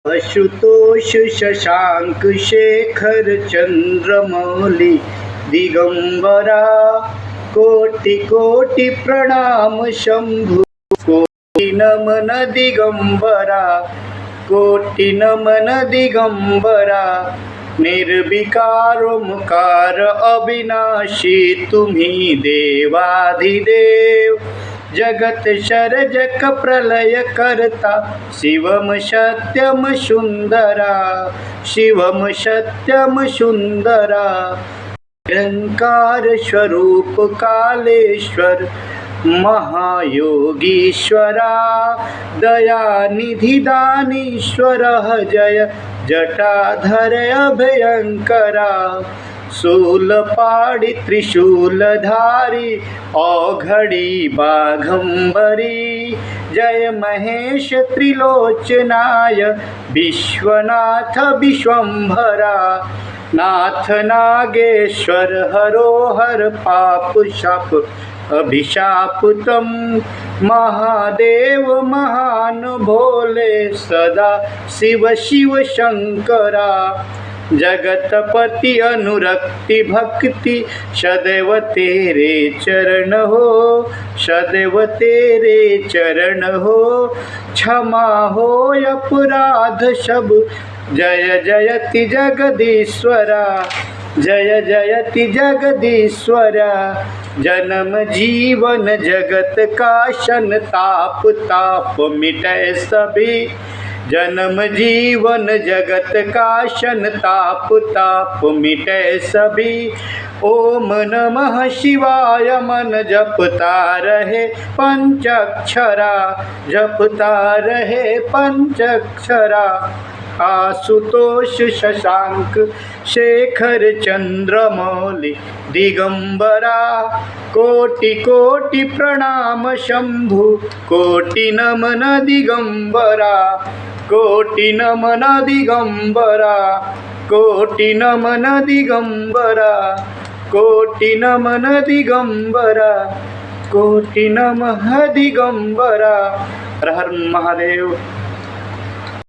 आशुतोष शशांक शेखर चंद्रमौली दिगंबरा कोटि कोटि प्रणाम शंभु कोटि नमन दिगंबरा कोटि नमन दिगंबरा निर्विकार ओंकार अविनाशी तुम्ही देवाधिदेव जगत सर्जक प्रलय करता शिवम सत्यम सुंदरा शिवम सत्यम सुंदरा निरंकार स्वरूप कालेश्वर महायोगीश्वरा दयानिधि दानीश्वर जय जटाधर अभयंकरा शूलपाणि त्रिशूलधारी औघड़ी बाघंबरी जय महेश त्रिलोचनाय विश्वनाथ विश्वंभरा नाथ नागेश्वर हरोहर पाप शाप अभिशाप तम महादेव महान भोले सदा शिव शिव शंकरा जगतपति अनुरक्ति भक्ति सदैव तेरे चरण हो सदैव तेरे चरण हो क्षमा हो अपराध सब जय जयति जगदीश्वरा जय जयति जगदीश्वरा जन्म जीवन जगत का संताप ताप मिटै सभी जन्म जीवन जगत का संताप ताप मिटै सभी ओम नमः शिवाय मन जपता रहे पंचाक्षरा जपता रहे पंचाक्षरा आशुतोष शशांक शेखर चंद्रमौली दिगंबरा कोटि कोटि प्रणाम शंभु कोटि नमन दिगंबरा कोटि नमन दिगंबरा कोटि नमन दिगंबरा कोटि नमन दिगंबरा कोटि नमः दिगंबरा हर हर महादेव।